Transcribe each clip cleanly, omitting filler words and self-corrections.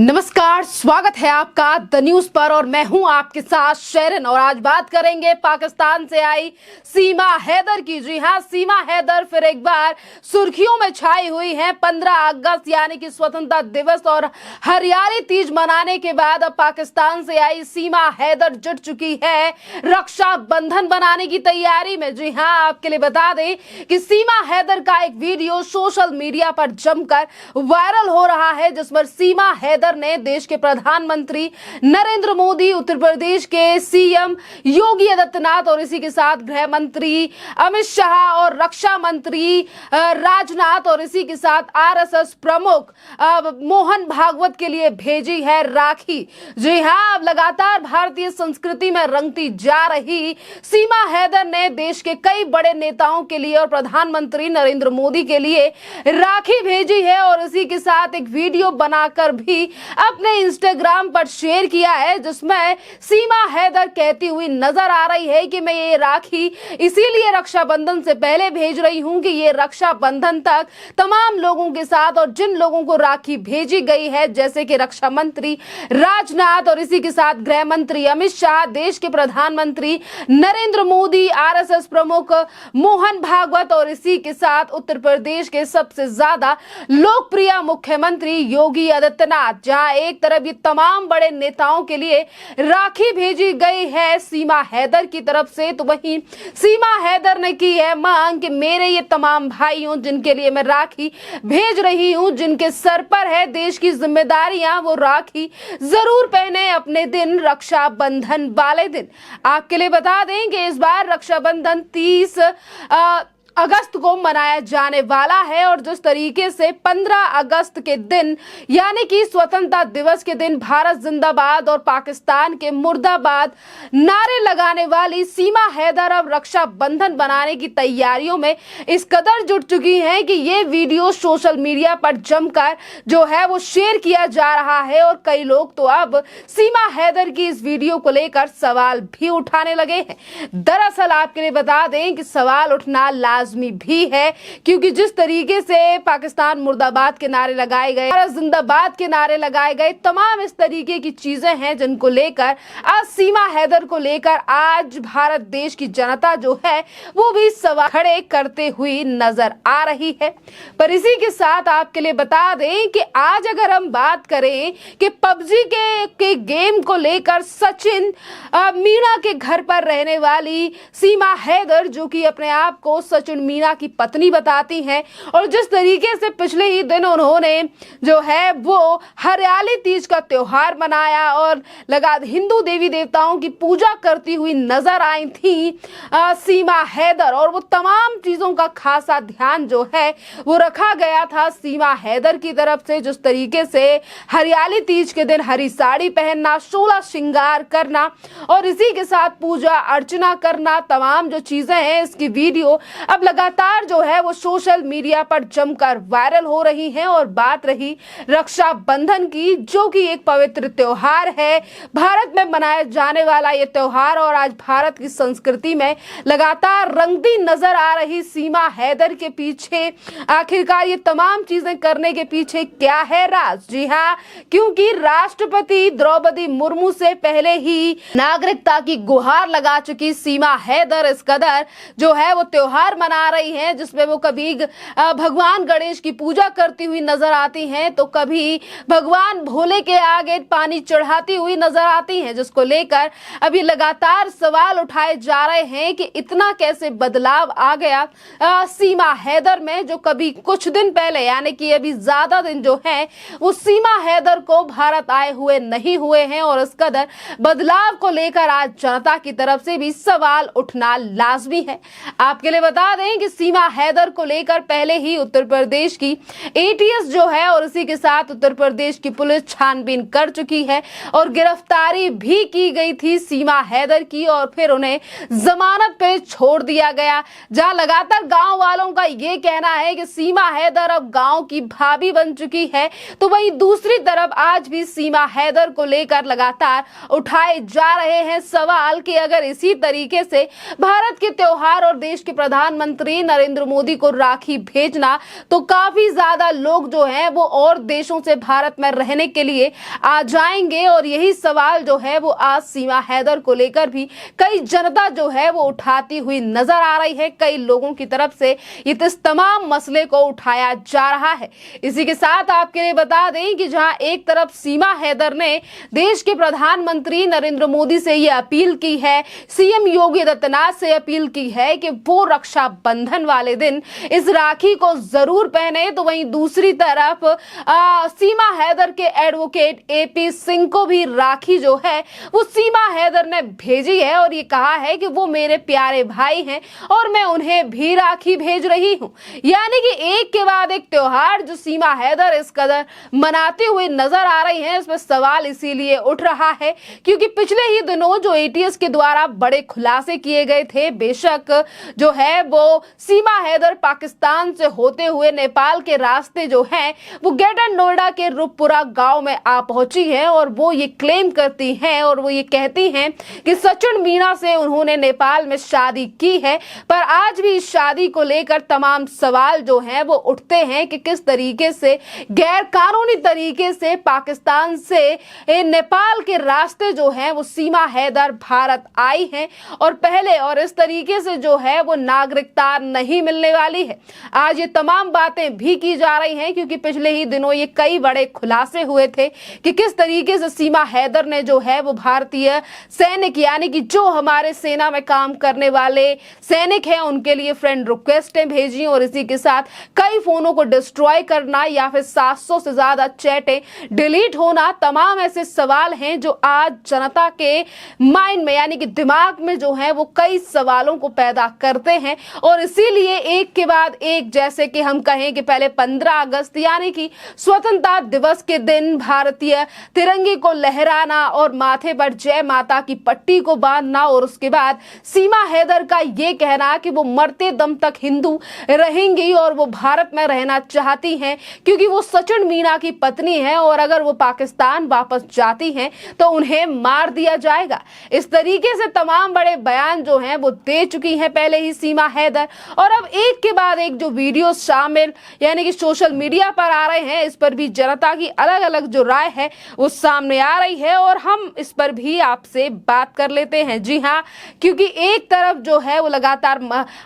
नमस्कार, स्वागत है आपका द न्यूज पर और मैं हूं आपके साथ शेरन। और आज बात करेंगे पाकिस्तान से आई सीमा हैदर की। जी हां, सीमा हैदर फिर एक बार सुर्खियों में छाई हुई हैं। 15 अगस्त यानी कि स्वतंत्रता दिवस और हरियाली तीज मनाने के बाद अब पाकिस्तान से आई सीमा हैदर जुट चुकी है रक्षा बंधन बनाने की तैयारी में। जी हां, आपके लिए बता दें कि सीमा हैदर का एक वीडियो सोशल मीडिया पर जमकर वायरल हो रहा है, जिस पर सीमा हैदर ने देश के प्रधानमंत्री नरेंद्र मोदी, उत्तर प्रदेश के सीएम योगी आदित्यनाथ और इसी के साथ गृह मंत्री अमित शाह और रक्षा मंत्री राजनाथ और इसी के साथ आरएसएस प्रमुख मोहन भागवत के लिए भेजी है राखी। जी हां, अब लगातार भारतीय संस्कृति में रंगती जा रही सीमा हैदर ने देश के कई बड़े नेताओं के लिए और प्रधानमंत्री नरेंद्र मोदी के लिए राखी भेजी है और इसी के साथ एक वीडियो बनाकर भी अपने इंस्टाग्राम पर शेयर किया है, जिसमें सीमा हैदर कहती हुई नजर आ रही है कि मैं ये राखी इसीलिए रक्षाबंधन से पहले भेज रही हूं कि ये रक्षाबंधन तक तमाम लोगों के साथ और जिन लोगों को राखी भेजी गई है, जैसे कि रक्षा मंत्री राजनाथ और इसी के साथ गृह मंत्री अमित शाह, देश के प्रधानमंत्री नरेंद्र मोदी, आरएसएस प्रमुख मोहन भागवत और इसी के साथ उत्तर प्रदेश के सबसे ज्यादा लोकप्रिय मुख्यमंत्री योगी आदित्यनाथ। जहां एक तरफ ये तमाम बड़े नेताओं के लिए राखी भेजी गई है सीमा हैदर की तरफ से, तो वहीं सीमा हैदर ने की है मांग कि मेरे ये तमाम भाइयों जिनके लिए मैं राखी भेज रही हूं, जिनके सर पर है देश की जिम्मेदारियां, वो राखी जरूर पहने अपने दिन, रक्षाबंधन वाले दिन। आपके लिए बता दें कि इस बार रक्षाबंधन 30 अगस्त को मनाया जाने वाला है और जिस तरीके से 15 अगस्त के दिन यानी कि स्वतंत्रता दिवस के दिन भारत जिंदाबाद और पाकिस्तान के मुर्दाबाद नारे लगाने वाली सीमा हैदर अब रक्षा बंधन बनाने की तैयारियों में इस कदर जुट चुकी हैं कि ये वीडियो सोशल मीडिया पर जमकर जो है वो शेयर किया जा रहा है और कई लोग तो अब सीमा हैदर की इस वीडियो को लेकर सवाल भी उठाने लगे हैं। दरअसल आपके लिए बता दें कि सवाल उठना लाजमी भी है, क्योंकि जिस तरीके से पाकिस्तान मुर्दाबाद के नारे लगाए गए, भारत जिंदाबाद के नारे लगाए गए, तमाम इस तरीके की चीजें हैं जिनको लेकर आज सीमा हैदर को लेकर आज भारत देश की जनता जो है वो भी सवाल खड़े करते हुई नजर आ रही है। पर इसी के साथ आपके लिए बता दें कि आज अगर हम बात करें कि पबजी के गेम को लेकर सचिन मीणा के घर पर रहने वाली सीमा हैदर, जो कि अपने आप को सचिन मीणा की पत्नी बताती हैं और जिस तरीके से पिछले ही दिन उन्होंने जो है वो हरियाली तीज का त्योहार मनाया और हिंदू देवी देवताओं की पूजा करती हुई नजर आई थी सीमा हैदर, और वो तमाम चीजों का खासा ध्यान जो है वो रखा गया था सीमा हैदर की तरफ से। जिस तरीके से हरियाली तीज के दिन हरी साड़ी पहनना, 16 श्रृंगार करना और इसी के साथ पूजा अर्चना करना, तमाम जो चीजें हैं इसकी वीडियो अब लगातार जो है वो सोशल मीडिया पर जमकर वायरल हो रही हैं। और बात रही रक्षाबंधन की, जो कि एक पवित्र त्योहार है, भारत में मनाया जाने वाला ये त्योहार, और आज भारत की संस्कृति में लगातार रंगती नजर आ रही सीमा हैदर के पीछे आखिरकार ये तमाम चीजें करने के पीछे क्या है राज? जी हाँ, क्योंकि राष्ट्रपति द्रौपदी मुर्मू से पहले ही नागरिकता की गुहार लगा चुकी सीमा हैदर इस कदर जो है वो त्योहार मना रही हैं, जिसमें वो कभी भगवान गणेश की पूजा करती हुई नजर आती हैं तो कभी भगवान भोले के आगे पानी चढ़ाती हुई नजर आती हैं, जिसको लेकर अभी लगातार सवाल उठाए जा रहे हैं कि इतना कैसे बदलाव आ गया सीमा हैदर में, जो कभी कुछ दिन पहले यानी कि अभी ज्यादा दिन जो है वो सीमा हैदर को भारत आए हुए नहीं हुए हैं। और इस कदर बदलाव को लेकर आज जनता की तरफ से भी सवाल उठना लाजमी है। आपके लिए बता दें कि सीमा हैदर को लेकर पहले ही उत्तर प्रदेश की एटीएस जो है और इसी के साथ उत्तर प्रदेश की पुलिस छानबीन कर चुकी है और गिरफ्तारी भी की गई थी सीमा हैदर की और फिर उन्हें जमानत पे छोड़ दिया गया। जहां लगातार गांव वालों का ये कहना है कि सीमा हैदर अब गांव की भाभी बन चुकी है, तो वहीं दूसरी तरफ आज भी सीमा हैदर को लेकर लगातार उठाए जा रहे हैं सवाल कि अगर इसी तरीके से भारत के त्योहार और देश के प्रधानमंत्री प्रधानमंत्री नरेंद्र मोदी को राखी भेजना, तो काफी ज्यादा लोग जो हैं वो और देशों से भारत में रहने के लिए आ जाएंगे। और यही सवाल जो है वो आज सीमा हैदर को लेकर भी कई जनता जो है वो उठाती हुई नजर आ रही है। कई लोगों की तरफ से इस तमाम मसले को उठाया जा रहा है। इसी के साथ आपके लिए बता दें कि जहां एक तरफ सीमा हैदर ने देश के प्रधानमंत्री नरेंद्र मोदी से यह अपील की है, सीएम योगी आदित्यनाथ से अपील की है कि वो रक्षाबंधन वाले दिन इस राखी को जरूर पहने, तो वहीं दूसरी तरफ सीमा हैदर के एडवोकेट एपी सिंह को भी राखी जो है वो सीमा हैदर ने भेजी है और ये कहा है कि वो मेरे प्यारे भाई हैं और मैं उन्हें भी राखी भेज रही हूं। यानी कि एक के बाद एक त्योहार जो सीमा हैदर इस कदर मनाते हुए नजर आ रही हैं, इस पर सवाल इसीलिए उठ रहा है क्योंकि पिछले ही दिनों जो एटीएस के द्वारा बड़े खुलासे किए गए थे, बेशक जो है वो सीमा हैदर पाकिस्तान से होते हुए नेपाल के रास्ते जो हैं वो ग्रेटर नोएडा के रूपपुरा गांव में आ पहुंची है और वो ये क्लेम करती हैं और वो ये कहती हैं कि सचिन मीणा से उन्होंने नेपाल में शादी की है। पर आज भी इस शादी को लेकर तमाम सवाल जो हैं वो उठते हैं कि किस तरीके से गैर कानूनी तरीके से पाकिस्तान से नेपाल के रास्ते जो हैं वो सीमा हैदर भारत आई हैं और पहले और इस तरीके से जो है वो नागरिकता नहीं मिलने वाली है। आज ये तमाम बातें भी की जा रही हैं क्योंकि पिछले ही दिनों ये कई बड़े खुलासे हुए थे कि किस तरीके से सीमा हैदर ने जो है वो भारतीय सैनिक यानी कि जो हमारे सेना में काम करने वाले सैनिक हैं उनके लिए फ्रेंड रिक्वेस्टें भेजी और इसी के साथ कई फोनों को डिस्ट्रॉय करना या फिर 700 से ज्यादा चैटें डिलीट होना, तमाम ऐसे सवाल हैं जो आज जनता के माइंड में यानी कि दिमाग में जो है वो कई सवालों को पैदा करते हैं। और इसीलिए एक के बाद एक, जैसे कि हम कहें कि पहले 15 अगस्त यानी कि स्वतंत्रता दिवस के दिन भारतीय तिरंगे को लहराना और माथे पर जय माता की पट्टी को बांधना और उसके बाद सीमा हैदर का ये कहना कि वो मरते दम तक हिंदू रहेंगी और वो भारत में रहना चाहती हैं क्योंकि वो सचिन मीणा की पत्नी है और अगर वो पाकिस्तान वापस जाती हैं तो उन्हें मार दिया जाएगा। इस तरीके से तमाम बड़े बयान जो हैं वो दे चुकी हैं पहले ही सीमा हैदर और अब एक के बाद एक जो वीडियो शामिल यानी कि सोशल मीडिया पर आ रहे हैं, इस पर भी जनता की अलग अलग जो राय है वो सामने आ रही है और हम इस पर भी आपसे बात कर लेते हैं। जी हाँ, क्योंकि एक तरफ जो है वो लगातार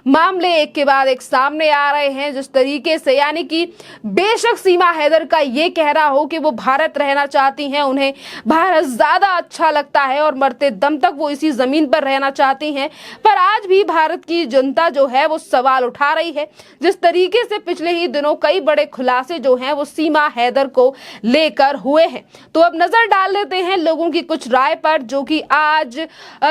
मामले एक के बाद एक सामने आ रहे हैं जिस तरीके से यानी कि बेशक सीमा हैदर का ये कहना हो कि वो भारत रहना चाहती हैं, उन्हें भारत ज्यादा अच्छा लगता है और मरते दम तक वो इसी जमीन पर रहना चाहती हैं, पर आज भी भारत की जनता जो है वो सवाल उठा रही है जिस तरीके से पिछले ही दिनों कई बड़े खुलासे जो हैं वो सीमा हैदर को लेकर हुए हैं। तो अब नजर डाल लेते हैं लोगों की कुछ राय पर जो कि आज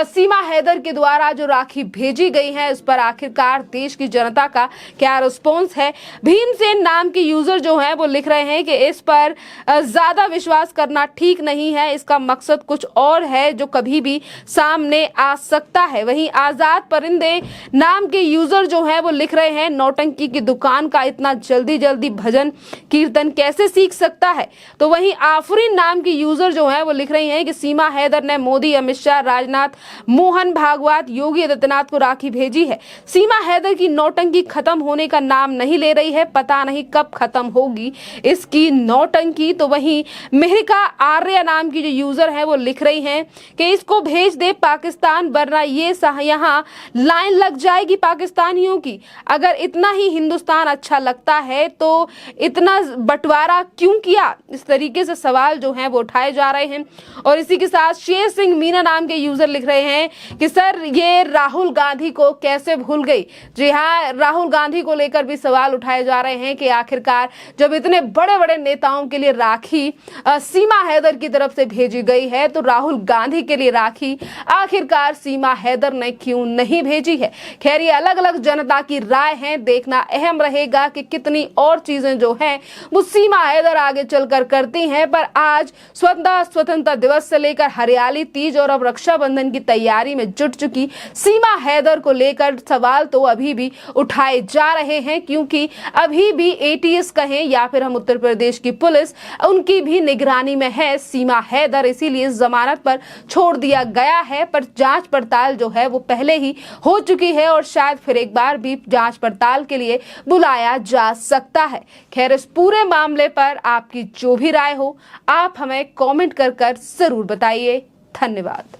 सीमा हैदर के द्वारा जो राखी भेजी गई है इस पर आखिरकार देश की जनता का क्या रिस्पॉन्स है। भीमसेन नाम के यूजर जो हैं वो लिख रहे हैं कि इस पर ज्यादा विश्वास करना ठीक नहीं है, इसका मकसद कुछ और है जो कभी भी सामने आ सकता है। वहीं आजाद परिंदे नाम के यूजर जो हैं वो लिख रहे हैं नौटंकी की दुकान का इतना जल्दी जल्दी भजन कीर्तन कैसे सीख सकता है। तो वहीं आफरीन नाम की यूजर जो है वो लिख रही हैं कि सीमा हैदर ने मोदी, अमित शाह, राजनाथ, मोहन भागवत, योगी आदित्यनाथ को राखी भेजी है। सीमा हैदर की नौटंकी खत्म होने का नाम नहीं ले रही है, पता नहीं कब खत्म होगी इसकी नौटंकी। तो वहीं मेहरिका आर्य नाम की जो यूजर है वो लिख रही हैं कि इसको भेज दे पाकिस्तान वरना ये यहाँ लाइन लग जाएगी पाकिस्तानियों की। अगर इतना ही हिंदुस्तान अच्छा लगता है तो इतना बंटवारा क्यों किया, इस तरीके से सवाल जो हैं वो उठाए जा रहे हैं। और इसी के साथ शेर सिंह मीना नाम के यूजर लिख रहे हैं कि सर ये राहुल गांधी को कैसे भूल गई। जी हाँ, राहुल गांधी को लेकर भी सवाल उठाए जा रहे हैं कि आखिरकार जब इतने बड़े बड़े नेताओं के लिए राखी सीमा हैदर की तरफ से भेजी गई है तो राहुल गांधी के लिए राखी आखिरकार सीमा हैदर ने क्यों नहीं भेजी है। खैर ये अलग अलग जनता की राय है, देखना अहम रहेगा कि कितनी और चीजें जो हैं वो सीमा हैदर आगे चलकर करती हैं। पर आज स्वतंत्रता दिवस से लेकर हरियाली तीज और अब रक्षाबंधन की तैयारी में जुट चुकी सीमा हैदर को लेकर सवाल तो अभी भी उठाए जा रहे हैं क्योंकि अभी भी एटीएस कहें या फिर हम उत्तर प्रदेश की पुलिस उनकी भी निगरानी में है सीमा हैदर, इसीलिए जमानत पर छोड़ दिया गया है। पर जांच पड़ताल जो है वो पहले ही हो चुकी है और शायद फिर एक बार भी जांच पड़ताल के लिए बुलाया जा सकता है। खैर, इस पूरे मामले पर आपकी जो भी राय हो, आप हमें कमेंट कर जरूर बताइए। धन्यवाद।